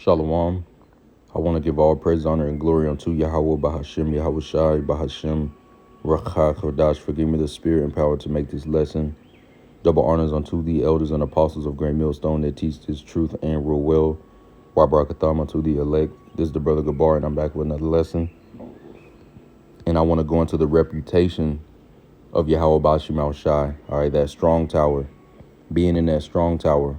Shalom. I want to give all praise, honor, and glory unto Yahweh Bahashem, Yahweh Shai, Bahashem, Rakha Kodash. Forgive me the spirit and power to make this lesson. Double honors unto the elders and apostles of Great Millstone that teach this truth and rule well. Wabarakatham unto the elect. This is the brother Gabar, and I'm back with another lesson. And I want to go into the reputation of Yahweh Bahashem Shai. All right, that strong tower. Being in that strong tower.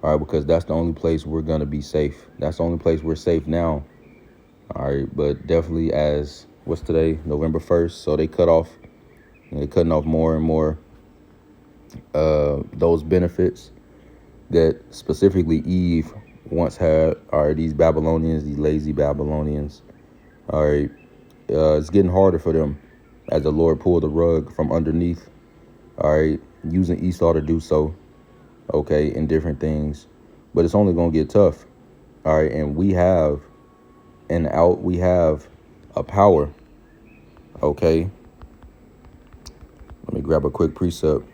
All right, because that's the only place we're going to be safe. That's the only place we're safe now. All right, but definitely as, what's today? November 1st. So they cut off, they're cutting off more and more those benefits that specifically Eve once had. All right, these Babylonians, these lazy Babylonians. All right, it's getting harder for them as the Lord pulled the rug from underneath. All right, using Esau to do so. Okay, in different things, but it's only going to get tough. All right, and we have a power. Okay, let me grab a quick precept.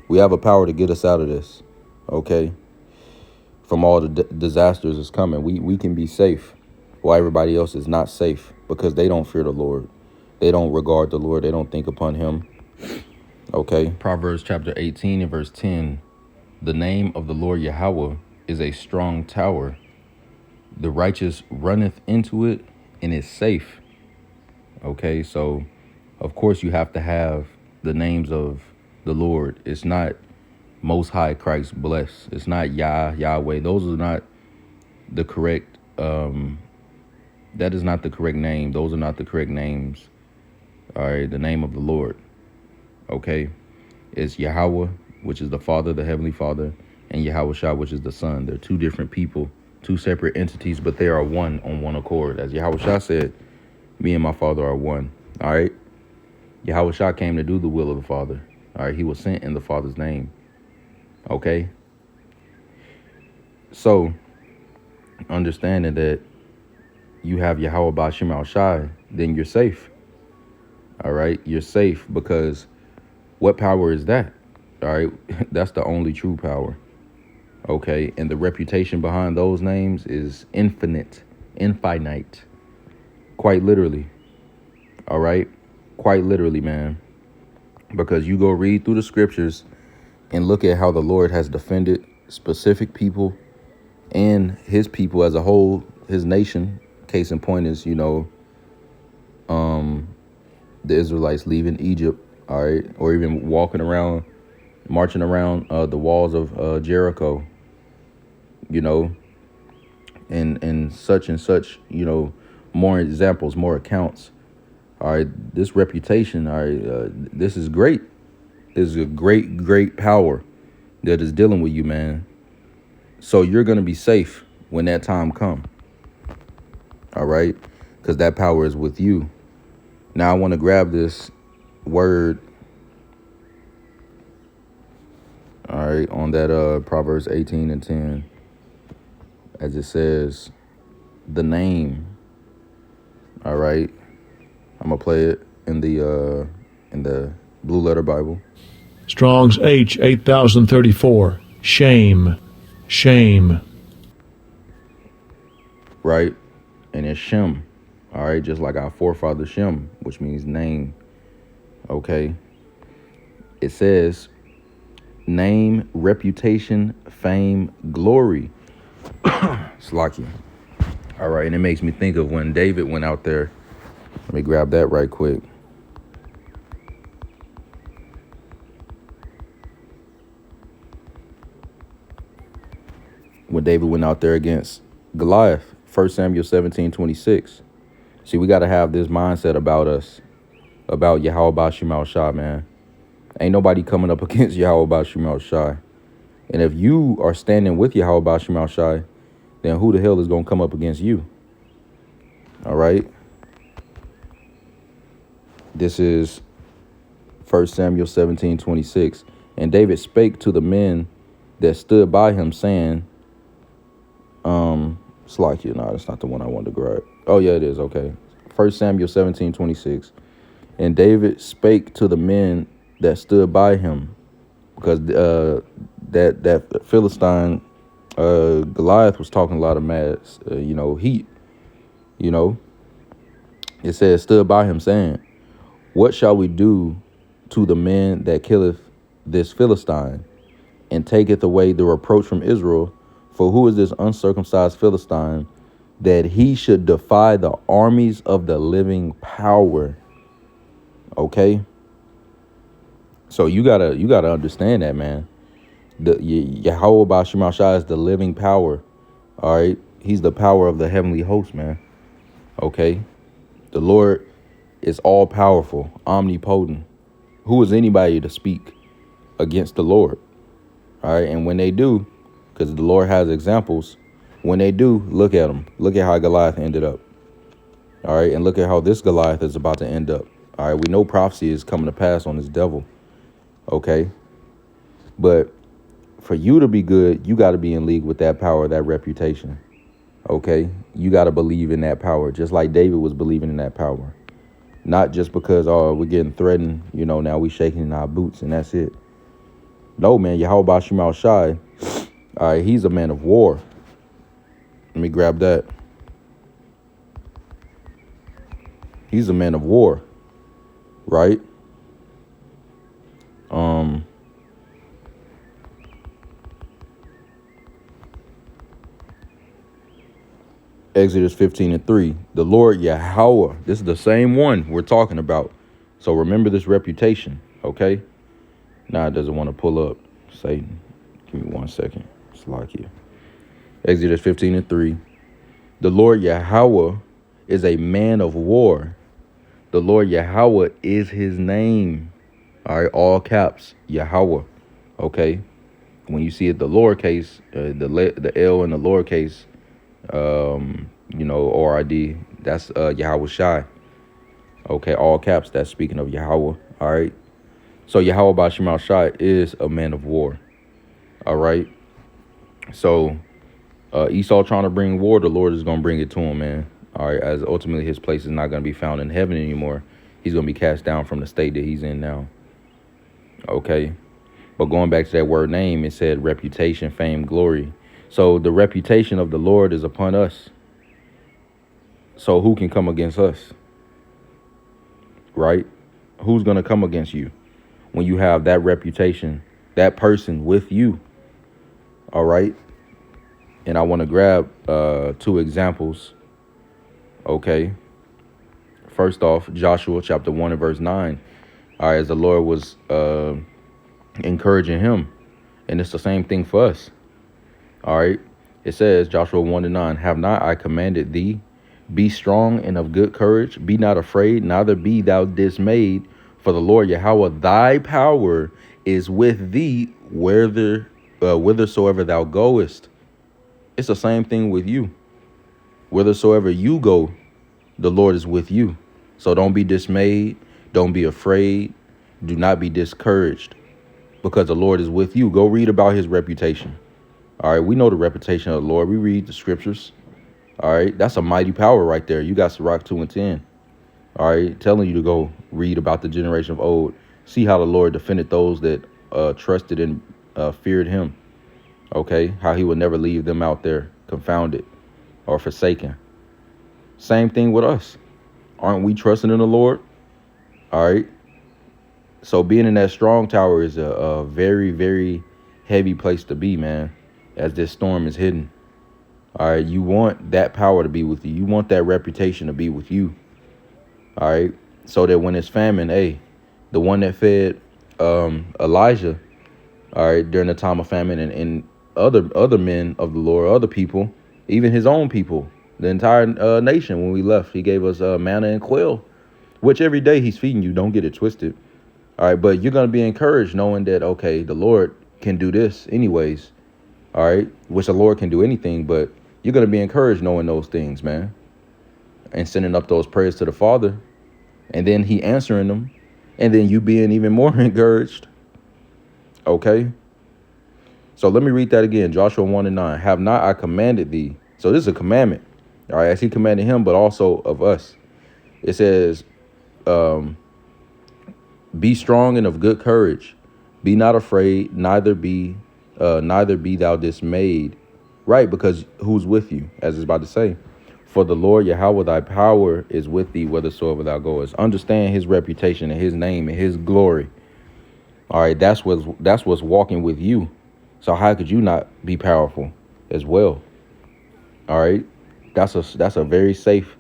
We have a power to get us out of this. Okay, from all the disasters that's coming, we can be safe while everybody else is not safe because they don't fear the Lord. They don't regard the Lord. They don't think upon him. Okay, Proverbs chapter 18 and verse 10. The name of the Lord Yahweh is a strong tower. The righteous runneth into it and is safe. Okay, so of course you have to have the names of the Lord. It's not Most High Christ bless. It's not Yahweh. Those are not the correct, that is not the correct name. Those are not the correct names. All right, the name of the Lord. Okay, it's Yahweh, which is the Father, the Heavenly Father, and Yahweh Shah, which is the Son. They're two different people, two separate entities, but they are one on one accord. As Yahweh Shah said, me and my Father are one. All right, Yahweh Shah came to do the will of the Father. All right, he was sent in the Father's name. Okay, so understanding that you have Yahweh Ba'Shem Al Shai, then you're safe. All right, you're safe because what power is that? All right, that's the only true power. Okay, and the reputation behind those names is infinite, quite literally. All right, quite literally, man, because you go read through the scriptures and look at how the Lord has defended specific people and his people as a whole, his nation. Case in point is, the Israelites leaving Egypt, all right, or even marching around the walls of Jericho, and such, more examples, more accounts. All right, this reputation, all right, this is great. This is a great power that is dealing with you, man. So you're going to be safe when that time comes. All right, because that power is with you. Now I want to grab this word, all right, on that Proverbs 18 and 10, as it says, the name. All right, I'm gonna play it in the Blue Letter Bible. Strong's H 8034. Shame. Right, and it's Shem. All right, just like our forefather Shem, which means name. Okay, it says name, reputation, fame, glory. Slakia. All right, and it makes me think of when David went out there. Let me grab that right quick. When David went out there against Goliath, 1 Samuel 17:26. See, we got to have this mindset about us, about Yahweh Ba'Shem Al Shai, man. Ain't nobody coming up against Yahweh Ba'Shem Al Shai. And if you are standing with Yahweh Ba'Shem Al Shai, then who the hell is going to come up against you? All right. This is 1 Samuel 17:26. And David spake to the men that stood by him, saying, Slakia, no, that's not the one I wanted to grab. Oh, yeah, it is. Okay. 1 Samuel 17:26. And David spake to the men that stood by him, because that Philistine Goliath was talking a lot of mad, heat. You know, it says, stood by him saying, what shall we do to the man that killeth this Philistine and taketh away the reproach from Israel? For who is this uncircumcised Philistine that he should defy the armies of the living power? Okay. So you gotta understand that, man. The Yahweh Bashim Shai is the living power. All right. He's the power of the heavenly host, man. Okay. The Lord is all powerful, omnipotent. Who is anybody to speak against the Lord? All right. And when they do, because the Lord has examples, when they do, look at them. Look at how Goliath ended up. All right. And look at how this Goliath is about to end up. All right. We know prophecy is coming to pass on this devil. Okay. But for you to be good, you got to be in league with that power, that reputation. Okay. You got to believe in that power, just like David was believing in that power. Not just because, oh, we're getting threatened, now we shaking in our boots and that's it. No, man, Yahweh Bashim Shai, all right, he's a man of war. Let me grab that. He's a man of war, right? Exodus 15:3. The Lord Yahweh. This is the same one we're talking about. So remember this reputation, okay? Now it doesn't want to pull up. Satan. Give me 1 second. It's locked here. Exodus 15:3. The Lord Yahweh is a man of war. The Lord Yahweh is his name. All right, all caps, Yahweh. Okay. When you see it, the lowercase, the L in the lowercase, ORD, that's Yahweh Shai. Okay, all caps, that's speaking of Yahweh. All right. So Yahweh Bashim Shai is a man of war. All right. So Esau trying to bring war, the Lord is going to bring it to him, man. All right. As ultimately his place is not going to be found in heaven anymore. He's going to be cast down from the state that he's in now. Okay. But going back to that word name, it said reputation, fame, glory. So the reputation of the Lord is upon us. So who can come against us? Right? Who's going to come against you when you have that reputation, that person with you? All right. And I want to grab 2 examples. Okay. First off, Joshua chapter 1 and verse 9. All right, as the Lord was encouraging him. And it's the same thing for us. All right. It says, Joshua 1:9, have not I commanded thee? Be strong and of good courage. Be not afraid, neither be thou dismayed. For the Lord Yahweh, thy power is with thee whithersoever thou goest. It's the same thing with you. Whithersoever you go, the Lord is with you. So don't be dismayed. Don't be afraid. Do not be discouraged, because the Lord is with you. Go read about his reputation. All right. We know the reputation of the Lord. We read the scriptures. All right. That's a mighty power right there. You got Sirach 2:10. All right. Telling you to go read about the generation of old. See how the Lord defended those that trusted and feared him. Okay. How he would never leave them out there confounded or forsaken. Same thing with us. Aren't we trusting in the Lord? All right. So being in that strong tower is a very, very heavy place to be, man, as this storm is hidden. All right. You want that power to be with you. You want that reputation to be with you. All right. So that when it's famine, hey, the one that fed Elijah, all right, during the time of famine, and other men of the Lord, other people, even his own people, the entire nation, when we left, he gave us manna and quail, which every day he's feeding you. Don't get it twisted. All right. But you're going to be encouraged knowing that, OK, the Lord can do this anyways. All right. Which the Lord can do anything. But you're going to be encouraged knowing those things, man, and sending up those prayers to the Father, and then he answering them, and then you being even more encouraged. OK. So let me read that again. Joshua 1:9. Have not I commanded thee? So this is a commandment. All right. As he commanded him, but also of us. It says, be strong and of good courage. Be not afraid, neither be thou dismayed. Right, because who's with you, as it's about to say. For the Lord Yahweh, thy power is with thee whithersoever thou goest. Understand his reputation and his name and his glory. All right, that's what's walking with you. So how could you not be powerful as well? All right, that's a very safe,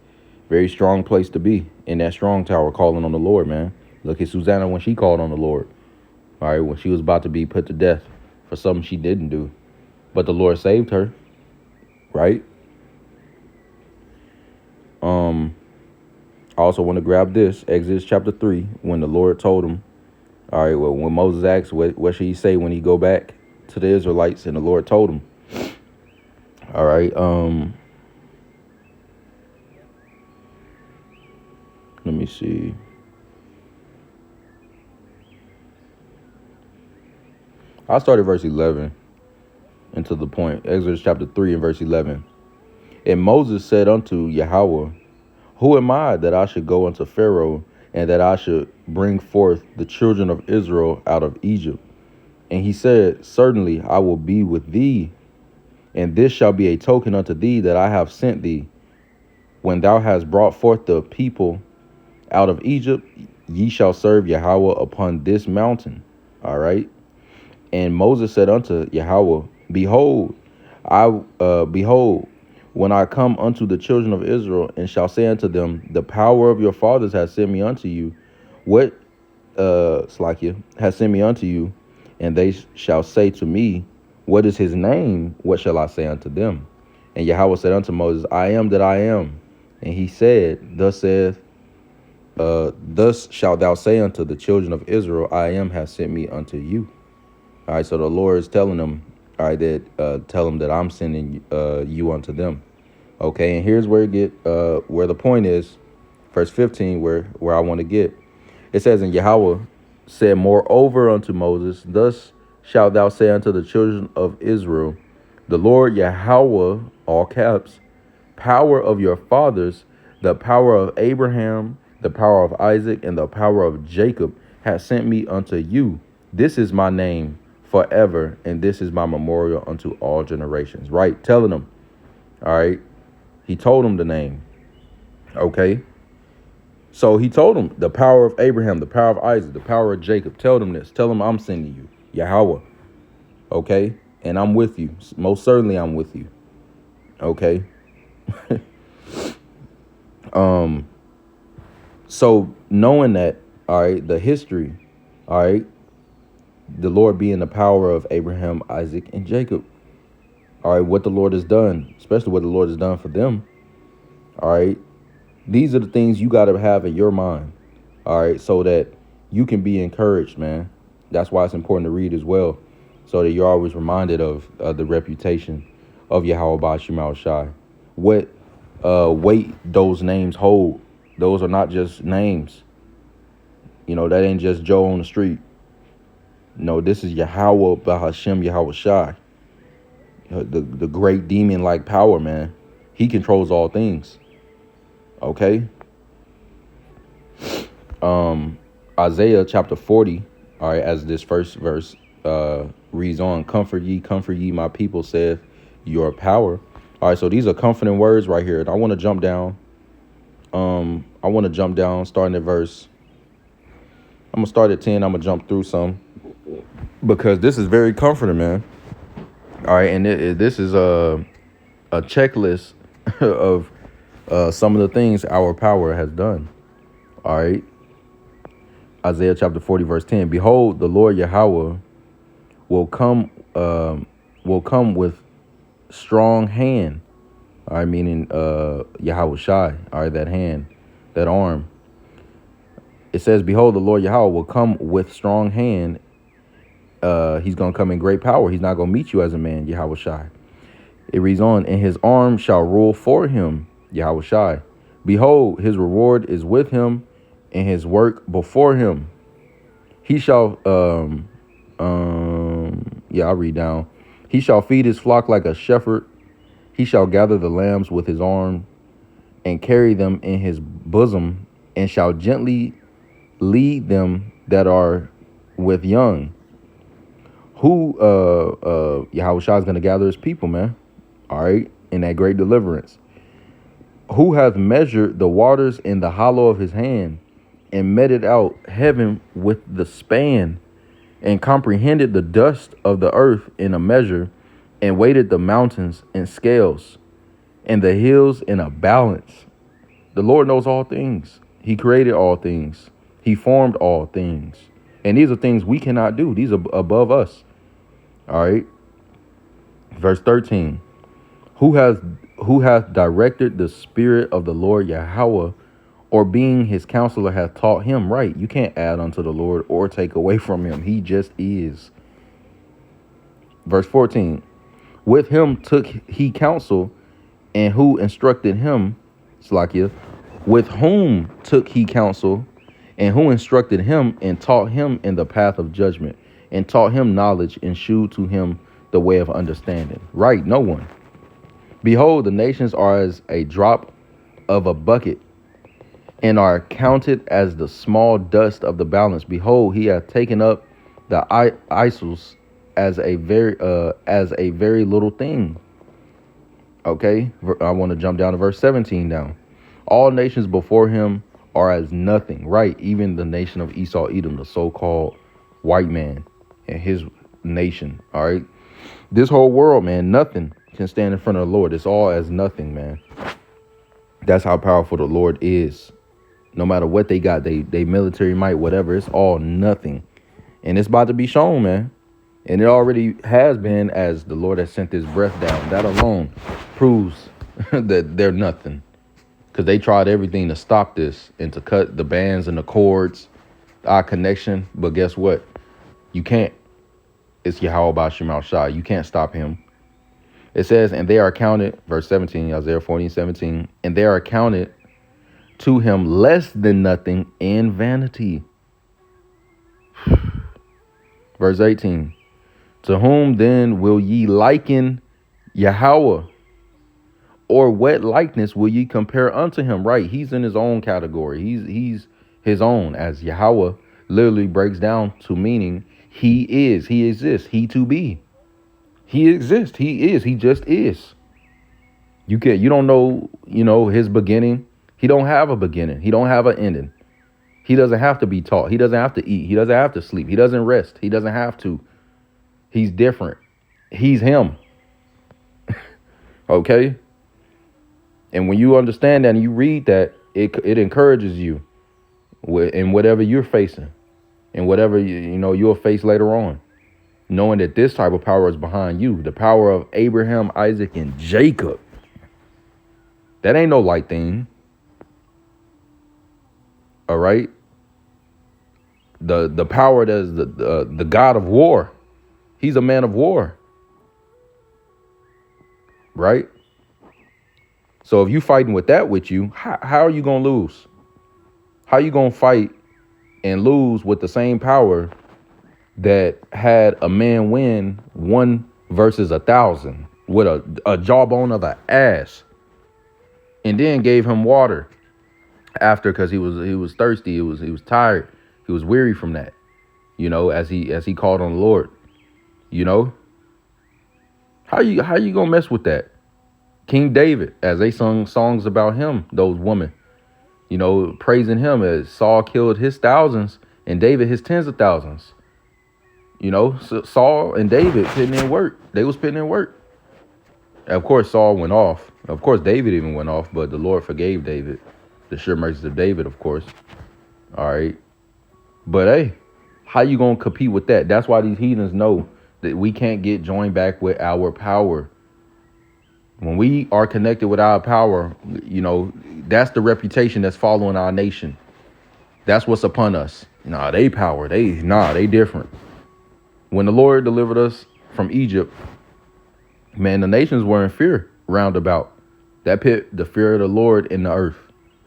very strong place to be, in that strong tower, calling on the Lord, man. Look at Susanna when she called on the Lord. All right, when she was about to be put to death for something she didn't do, but the Lord saved her. Right. I also want to grab this Exodus chapter 3, when the Lord told him, all right, well, when Moses asked what should he say when he go back to the Israelites, and the Lord told him. All right. Let me see. I'll start at verse 11 and to the point. Exodus chapter 3 and verse 11. And Moses said unto Yahweh, who am I that I should go unto Pharaoh, and that I should bring forth the children of Israel out of Egypt? And he said, certainly I will be with thee, and this shall be a token unto thee that I have sent thee. When thou hast brought forth the people out of Egypt, ye shall serve Yahweh upon this mountain. All right. And Moses said unto Yahweh, behold, when I come unto the children of Israel, and shall say unto them, the power of your fathers has sent me unto you. What, Slakia, has sent me unto you? And they shall say to me, what is his name? What shall I say unto them? And Yahweh said unto Moses, I am that I am. And he said, thus shalt thou say unto the children of Israel, I am has sent me unto you. All right, so the Lord is telling them, all right, that tell them that I'm sending you unto them. Okay, and here's where where the point is, verse 15, where I want to get. It says, and Yahweh said moreover unto Moses, thus shalt thou say unto the children of Israel, the Lord Yahweh, all caps, power of your fathers, the power of Abraham, the power of Isaac, and the power of Jacob, has sent me unto you. This is my name forever, and this is my memorial unto all generations. Right, telling them. All right, he told them the name. Okay, so he told them the power of Abraham, the power of Isaac, the power of Jacob. Tell them this. Tell them I'm sending you, Yahweh. Okay, and I'm with you. Most certainly I'm with you. Okay. So knowing that, all right, the history, all right, the Lord being the power of Abraham, Isaac, and Jacob. All right, what the Lord has done, especially what the Lord has done for them. All right, these are the things you got to have in your mind. All right, so that you can be encouraged, man. That's why it's important to read as well, so that you're always reminded of the reputation of Yahweh Ba'Shemau Shai. What weight those names hold. Those are not just names. You know, that ain't just Joe on the street. No, this is Yahweh Bahashem Yahweh Shai. The great demon-like power, man. He controls all things. Okay. Isaiah chapter 40, all right, as this first verse reads on, comfort ye, my people, saith your power. All right, so these are comforting words right here. And I want to jump down. Starting at verse. I'm going to start at 10. I'm going to jump through some, because this is very comforting, man. All right, and this is a checklist of some of the things our power has done. All right. Isaiah chapter 40, verse 10. Behold, the Lord Yahweh will come with strong hand. All right, meaning Yahweh Shai. All right, that hand, that arm. It says, behold, the Lord Yahweh will come with strong hand. He's going to come in great power. He's not going to meet you as a man, Yahweh Shai. It reads on, and his arm shall rule for him, Yahweh Shai. Behold, his reward is with him, and his work before him. He shall, I'll read down. He shall feed his flock like a shepherd. He shall gather the lambs with his arm and carry them in his bosom, and shall gently lead them that are with young. Who Yahweh Shai is going to gather his people, man. All right. In that great deliverance. Who hath measured the waters in the hollow of his hand, and meted out heaven with the span, and comprehended the dust of the earth in a measure, and weighted the mountains in scales, and the hills in a balance. The Lord knows all things. He created all things. He formed all things. And these are things we cannot do. These are above us. All right. Verse 13. Who hath directed the spirit of the Lord Yahweh, or being his counselor hath taught him? Right. You can't add unto the Lord or take away from him. He just is. Verse 14. With him took he counsel, and who instructed him? Slakia. With whom took he counsel, and who instructed him, and taught him in the path of judgment, and taught him knowledge, and shewed to him the way of understanding? Right, no one. Behold, the nations are as a drop of a bucket, and are counted as the small dust of the balance. Behold, he hath taken up the isles as a very little thing. Okay, I want to jump down to verse 17 now. All nations before him are as nothing, right? Even the nation of Esau, Edom, the so-called white man and his nation, all right? This whole world, man, nothing can stand in front of the Lord. It's all as nothing, man. That's how powerful the Lord is. No matter what they got, they military might, whatever, it's all nothing. And it's about to be shown, man. And it already has been, as the Lord has sent his breath down. That alone proves that they're nothing. Because they tried everything to stop this and to cut the bands and the cords, our connection. But guess what? You can't. It's Yahweh Bashim Shai. You can't stop him. It says, and they are counted, verse 17, Isaiah 40:17, and they are counted to him less than nothing in vanity. Verse 18, to whom then will ye liken Yahweh? Or what likeness will ye compare unto him? Right, he's in his own category. He's his own, as Yahweh literally breaks down to meaning he is, he exists, he to be. He exists, he is, he just is. You don't know, his beginning. He don't have a beginning. He don't have an ending. He doesn't have to be taught. He doesn't have to eat. He doesn't have to sleep. He doesn't rest. He doesn't have to. He's different. He's him. Okay? And when you understand that and you read that, it encourages you in whatever you're facing and whatever you'll face later on, knowing that this type of power is behind you, the power of Abraham, Isaac, and Jacob. That ain't no light thing. All right. The power that is the God of war. He's a man of war. Right. So if you fighting with that with you, how are you going to lose? How are you going to fight and lose with the same power that had a man win 1 versus 1,000 with a jawbone of an ass, and then gave him water after, because he was thirsty, he was tired, he was weary from that, as he called on the Lord. How you gonna mess with that? King David, as they sung songs about him, those women, praising him as Saul killed his thousands and David his tens of thousands. So Saul and David putting in work. They was putting in work. Of course, Saul went off. Of course, David even went off, but the Lord forgave David. The sure mercies of David, of course. All right. But hey, how you going to compete with that? That's why these heathens know that we can't get joined back with our power. When we are connected with our power, that's the reputation that's following our nation. That's what's upon us. They power. They different. When the Lord delivered us from Egypt, man, the nations were in fear round about. That put the fear of the Lord in the earth.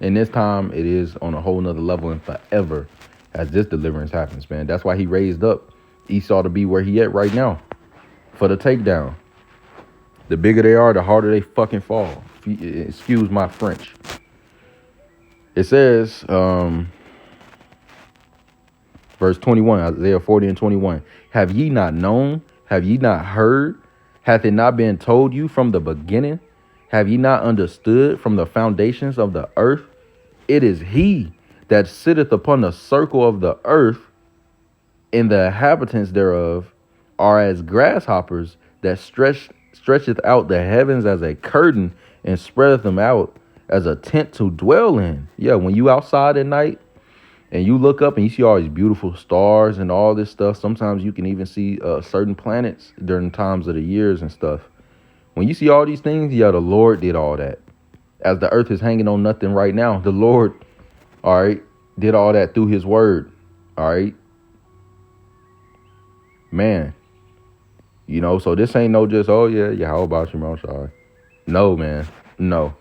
And this time it is on a whole nother level and forever as this deliverance happens, man. That's why he raised up Esau to be where he at right now for the takedown. The bigger they are, the harder they fucking fall. Excuse my French. It says, verse 21, Isaiah 40:21. Have ye not known? Have ye not heard? Hath it not been told you from the beginning? Have ye not understood from the foundations of the earth? It is he that sitteth upon the circle of the earth, and the inhabitants thereof are as grasshoppers, that stretcheth out the heavens as a curtain, and spreadeth them out as a tent to dwell in. Yeah, when you outside at night and you look up and you see all these beautiful stars and all this stuff, sometimes you can even see certain planets during times of the years and stuff. When you see all these things, yeah, the Lord did all that. As the earth is hanging on nothing right now, the Lord, all right, did all that through his word. All right. Man, you know, so this ain't no just, oh yeah, how about Shema Shai? No, man, no.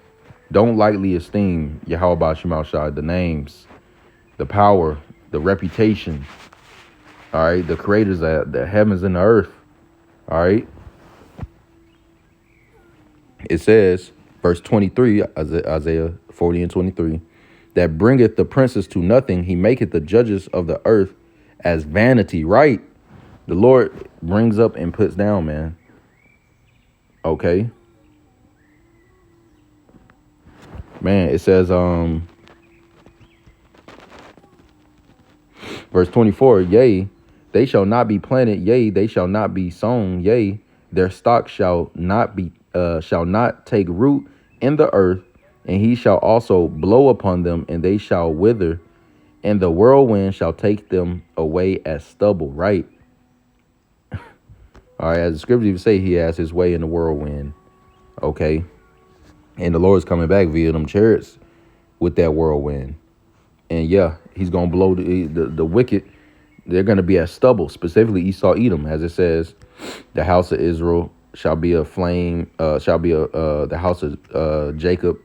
Don't lightly esteem Yahweh Shema Shai, the names, the power, the reputation, all right, the creators of the heavens and the earth, all right. It says, verse 23, Isaiah 40 and 23, that bringeth the princes to nothing, he maketh the judges of the earth as vanity, right? The Lord brings up and puts down, man. Okay. Man, it says, verse 24, yea, they shall not be planted, yea, they shall not be sown, yea, their stock shall not take root in the earth, and he shall also blow upon them, and they shall wither, and the whirlwind shall take them away as stubble, right? All right, as the scriptures even say, he has his way in the whirlwind. Okay. And the Lord's coming back via them chariots with that whirlwind. And yeah, he's going to blow the wicked. They're going to be as stubble, specifically Esau, Edom, as it says, the house of Israel shall be a flame, the house of Jacob,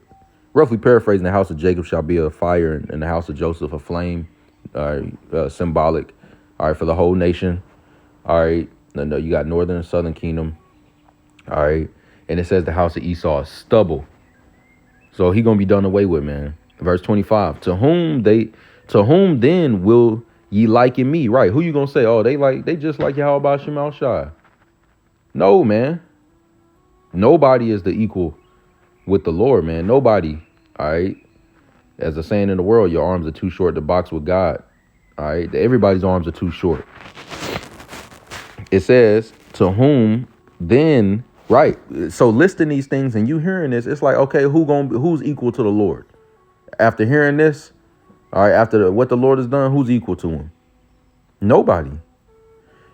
roughly paraphrasing, the house of Jacob shall be a fire, and the house of Joseph a flame, symbolic, all right, for the whole nation. All right, and you got northern and southern kingdom, all right, and it says the house of Esau is stubble. So he gonna be done away with, man. Verse 25, to whom then will ye liken me? Right, who you gonna say? Oh, they just like Yahweh Shema Shai. No, man. Nobody is the equal with the Lord, man. Nobody. All right. As the saying in the world, your arms are too short to box with God. All right. Everybody's arms are too short. It says, to whom then, right. So listing these things and you hearing this, it's like, okay, who's equal to the Lord? After hearing this, all right, after what the Lord has done, who's equal to him? Nobody.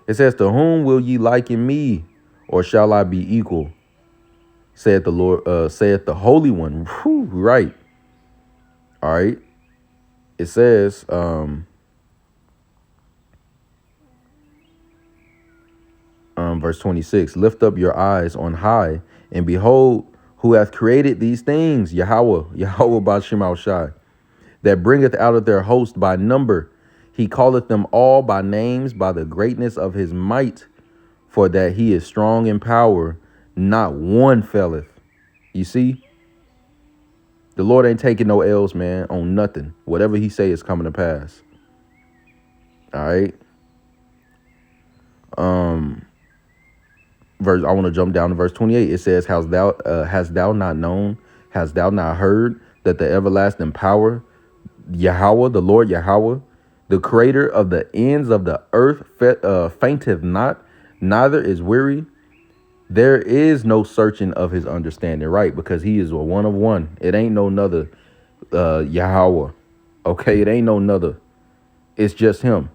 It says, to whom will ye liken me, or shall I be equal? Saith the Lord, saith the Holy One. Whew, right. All right. It says, verse 26, lift up your eyes on high and behold who hath created these things, Yahweh Ba'Shem Shai, that bringeth out of their host by number. He calleth them all by names, by the greatness of his might, for that he is strong in power, not one faileth. You see, the Lord ain't taking no L's, man, on nothing. Whatever he say is coming to pass. All right. I want to jump down to verse 28. It says, hast thou not known, hast thou not heard that the everlasting power, Yahweh, the Lord Yahweh, the creator of the ends of the earth, fainteth not, neither is weary. There is no searching of his understanding, right? Because he is a one of one. It ain't no another Yahweh. Okay, it ain't no another. It's just him.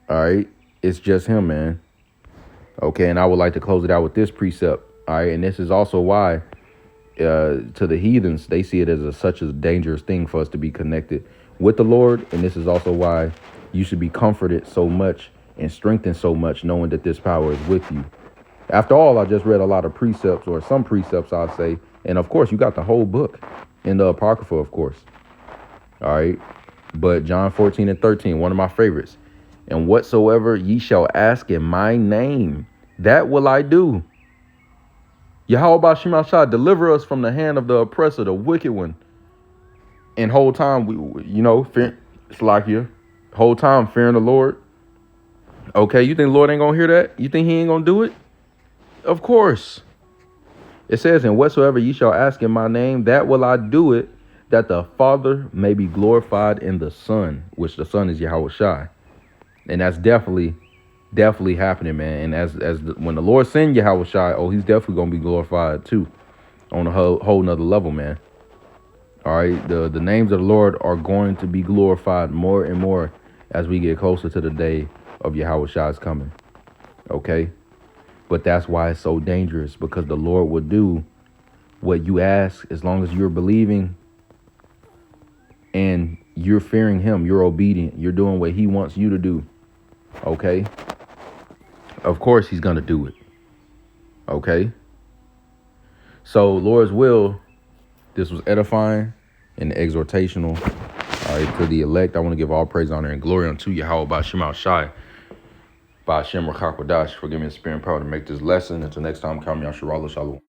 All right, it's just him, man. Okay, and I would like to close it out with this precept. All right, and this is also why to the heathens, they see it as such a dangerous thing for us to be connected with the Lord. And this is also why you should be comforted so much and strengthened so much, knowing that this power is with you. After all, I just read a lot of precepts, or some precepts, I'd say. And of course, you got the whole book in the Apocrypha, of course. All right. But John 14 and 13, one of my favorites. And whatsoever ye shall ask in my name, that will I do. Yahweh Shema Shai, deliver us from the hand of the oppressor, the wicked one. And whole time, it's like you, whole time fearing the Lord. Okay, you think the Lord ain't gonna hear that? You think he ain't gonna do it? Of course. It says, and whatsoever ye shall ask in my name, that will I do it, that the Father may be glorified in the Son, which the Son is Yahweh Shai. And that's definitely happening, man. And when the Lord send Yahweh Shai, oh, he's definitely going to be glorified too on a whole nother level, man. All right. The names of the Lord are going to be glorified more and more as we get closer to the day of Yahweh Shai's coming. Okay. But that's why it's so dangerous, because the Lord will do what you ask as long as you're believing and you're fearing him, you're obedient, you're doing what he wants you to do. Okay. Of course he's going to do it. Okay. So Lord's will, this was edifying and exhortational. All right. To the elect, I want to give all praise, honor, and glory unto Yahweh by Shema Shai. By Hashem Rachak Wadash, for giving me the spirit and power to make this lesson. Until next time, Kam Yasharallah Shalom.